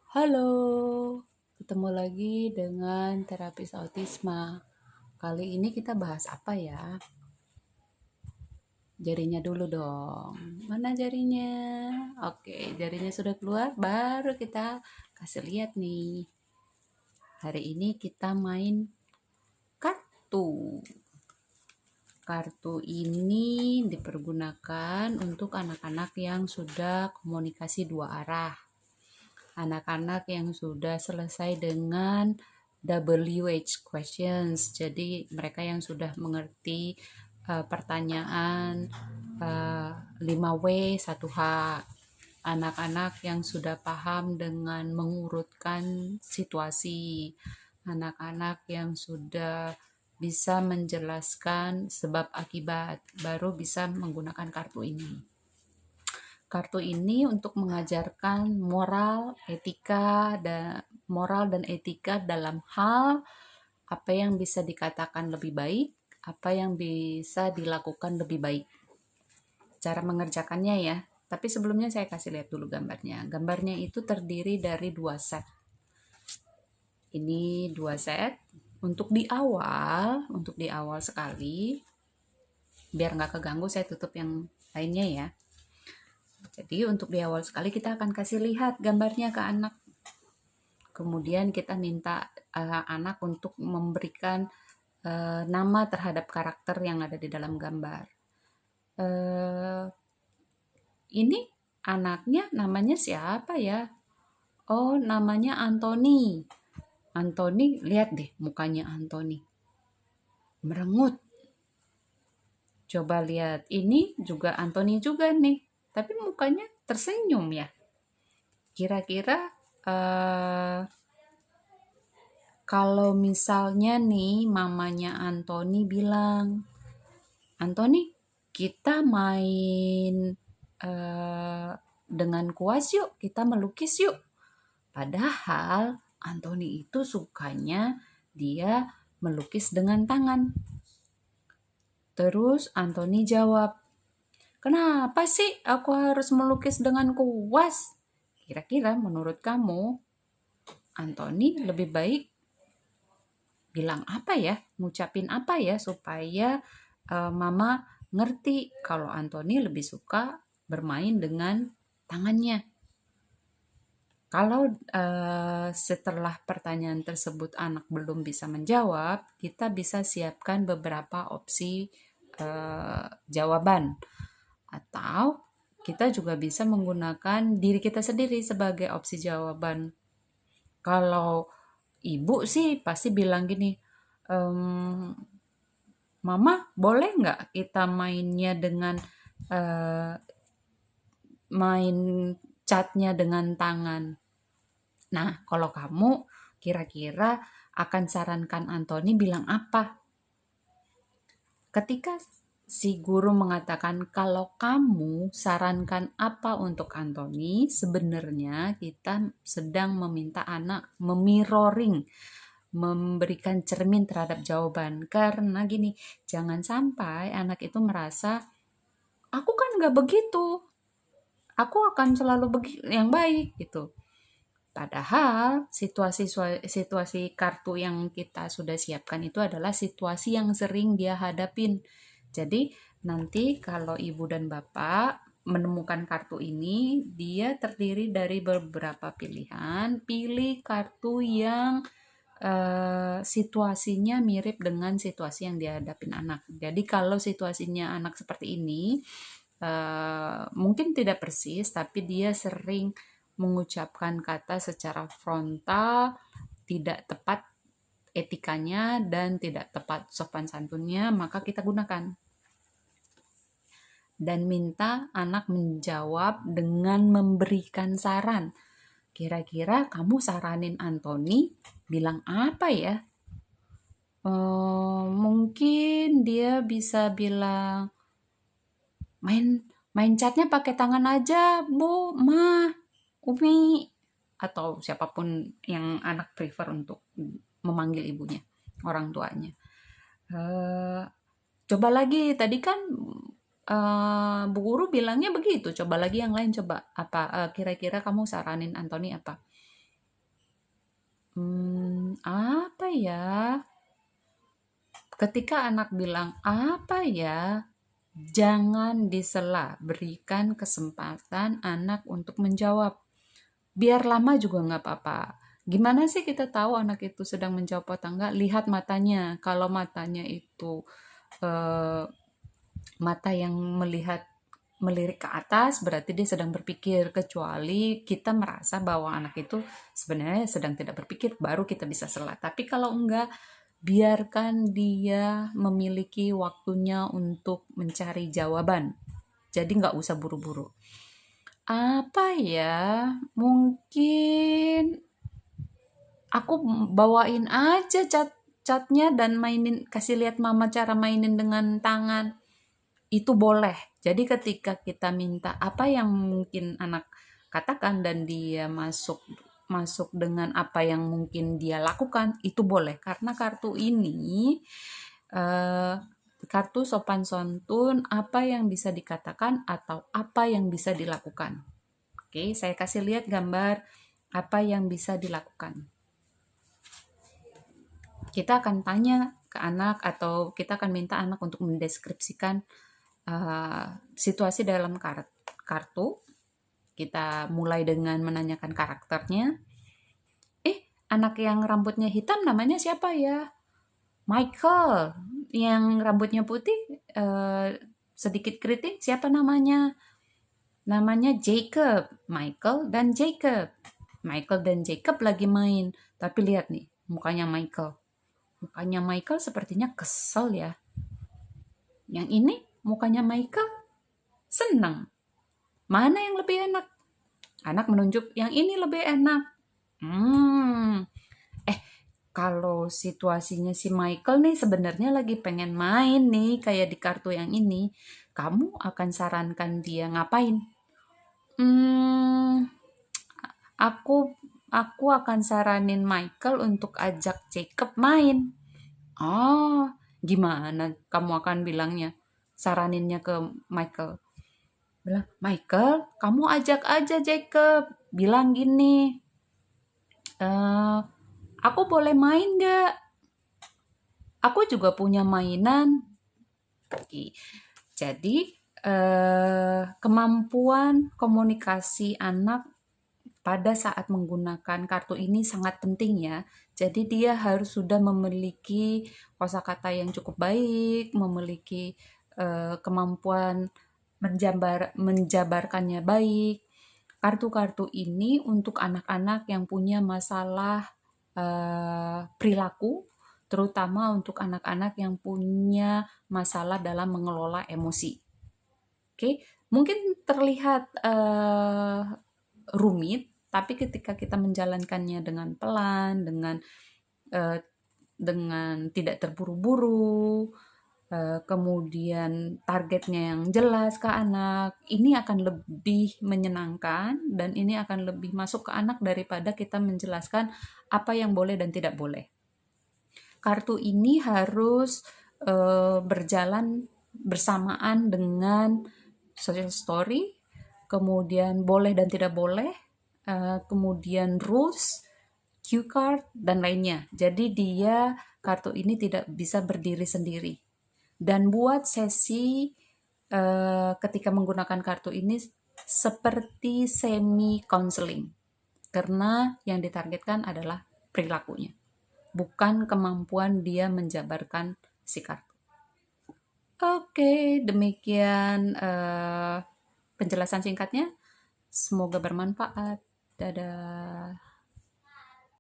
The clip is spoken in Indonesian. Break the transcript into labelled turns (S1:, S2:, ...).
S1: Halo, ketemu lagi dengan terapis autisma. Kali ini kita bahas apa ya? Jarinya dulu dong. Mana jarinya? Oke, jarinya sudah keluar, baru kita kasih lihat nih. Hari ini kita main kartu. Kartu ini dipergunakan untuk anak-anak yang sudah komunikasi dua arah. Anak-anak yang sudah selesai dengan WH questions. Jadi mereka yang sudah mengerti pertanyaan 5W 1H. Anak-anak yang sudah paham dengan mengurutkan situasi. Anak-anak yang sudah bisa menjelaskan sebab akibat, baru bisa menggunakan kartu ini. Kartu ini untuk mengajarkan moral dan etika dalam hal apa yang bisa dikatakan lebih baik, apa yang bisa dilakukan lebih baik. Cara mengerjakannya ya. Tapi sebelumnya saya kasih lihat dulu gambarnya. Gambarnya itu terdiri dari 2 set. Ini 2 set. Untuk di awal sekali, biar nggak keganggu saya tutup yang lainnya ya. Jadi untuk di awal sekali kita akan kasih lihat gambarnya ke anak. Kemudian kita minta anak untuk memberikan nama terhadap karakter yang ada di dalam gambar. Ini anaknya namanya siapa ya? Oh, namanya Anthony. Anthony, lihat deh mukanya Anthony. Merengut. Coba lihat, ini juga Anthony juga nih. Tapi mukanya tersenyum ya. Kira-kira kalau misalnya nih mamanya Anthony bilang, Anthony, kita main dengan kuas yuk, kita melukis yuk. Padahal Anthony itu sukanya dia melukis dengan tangan. Terus Anthony jawab, kenapa sih aku harus melukis dengan kuas? Kira-kira menurut kamu, Anthony lebih baik bilang apa ya? Ngucapin apa ya supaya mama ngerti kalau Anthony lebih suka bermain dengan tangannya. Kalau setelah pertanyaan tersebut anak belum bisa menjawab, kita bisa siapkan beberapa opsi jawaban. Atau kita juga bisa menggunakan diri kita sendiri sebagai opsi jawaban. Kalau ibu sih pasti bilang gini, Mama boleh nggak kita mainnya dengan main catnya dengan tangan? Nah, kalau kamu kira-kira akan sarankan Anthony bilang apa? Ketika si guru mengatakan kalau kamu sarankan apa untuk Anthony, sebenarnya kita sedang meminta anak memirroring, memberikan cermin terhadap jawaban. Karena gini, jangan sampai anak itu merasa, aku kan gak begitu, aku akan selalu yang baik gitu. Padahal situasi kartu yang kita sudah siapkan itu adalah situasi yang sering dia hadapin. Jadi nanti kalau ibu dan bapak menemukan kartu ini, dia terdiri dari beberapa pilihan. Pilih kartu yang situasinya mirip dengan situasi yang dihadapin anak. Jadi kalau situasinya anak seperti ini, mungkin tidak persis, tapi dia sering mengucapkan kata secara frontal, tidak tepat etikanya dan tidak tepat sopan santunnya, maka kita gunakan. Dan minta anak menjawab dengan memberikan saran. Kira-kira kamu saranin Anthony bilang apa ya? Mungkin dia bisa bilang, main catnya pakai tangan aja, Bu, Ma, Umi, atau siapapun yang anak prefer untuk memanggil ibunya, orang tuanya. Coba lagi, tadi kan Bu Guru bilangnya begitu, coba lagi yang lain, coba apa kira-kira kamu saranin Anthony apa? Apa ya? Ketika anak bilang, "Apa ya?" Jangan disela, berikan kesempatan anak untuk menjawab. Biar lama juga nggak apa-apa. Gimana sih kita tahu anak itu sedang menjawab atau enggak? Lihat matanya. Kalau matanya itu eh, mata yang melirik ke atas, berarti dia sedang berpikir. Kecuali kita merasa bahwa anak itu sebenarnya sedang tidak berpikir, baru kita bisa sela. Tapi kalau enggak, biarkan dia memiliki waktunya untuk mencari jawaban. Jadi nggak usah buru-buru. Apa ya? Mungkin aku bawain aja catnya dan mainin, kasih lihat mama cara mainin dengan tangan. Itu boleh. Jadi ketika kita minta apa yang mungkin anak katakan dan dia masuk masuk dengan apa yang mungkin dia lakukan, itu boleh. Karena kartu ini eh, kartu sopan santun, apa yang bisa dikatakan atau apa yang bisa dilakukan. Oke, saya kasih lihat gambar apa yang bisa dilakukan. Kita akan tanya ke anak atau kita akan minta anak untuk mendeskripsikan situasi dalam kartu. Kita mulai dengan menanyakan karakternya. Anak yang rambutnya hitam namanya siapa ya? Michael. Yang rambutnya putih sedikit keriting siapa namanya? Namanya Jacob. Michael dan Jacob. Michael dan Jacob lagi main. Tapi lihat nih, mukanya Michael. Mukanya Michael sepertinya kesel ya. Yang ini mukanya Michael senang. Mana yang lebih enak? Anak menunjuk yang ini lebih enak. Kalau situasinya si Michael nih sebenarnya lagi pengen main nih kayak di kartu yang ini, kamu akan sarankan dia ngapain? Hmm, aku aku akan saranin Michael untuk ajak Jacob main. Oh, gimana kamu akan bilangnya? Saraninnya ke Michael. Bilang, Michael, kamu ajak aja Jacob. Bilang gini, eh aku boleh main gak? Aku juga punya mainan. Oke. Jadi, kemampuan komunikasi anak pada saat menggunakan kartu ini sangat penting ya. Jadi dia harus sudah memiliki kosakata yang cukup baik, memiliki kemampuan menjabarkannya baik. Kartu-kartu ini untuk anak-anak yang punya masalah perilaku, terutama untuk anak-anak yang punya masalah dalam mengelola emosi. Oke, mungkin terlihat rumit, tapi ketika kita menjalankannya dengan pelan, eh, dengan tidak terburu-buru, kemudian targetnya yang jelas ke anak, ini akan lebih menyenangkan dan ini akan lebih masuk ke anak daripada kita menjelaskan apa yang boleh dan tidak boleh. Kartu ini harus berjalan bersamaan dengan social story, kemudian boleh dan tidak boleh, kemudian rules, cue card, dan lainnya. Jadi dia kartu ini tidak bisa berdiri sendiri. Dan buat sesi ketika menggunakan kartu ini seperti semi counseling. Karena yang ditargetkan adalah perilakunya, bukan kemampuan dia menjabarkan si kartu. Oke, demikian penjelasan singkatnya. Semoga bermanfaat. Dadah.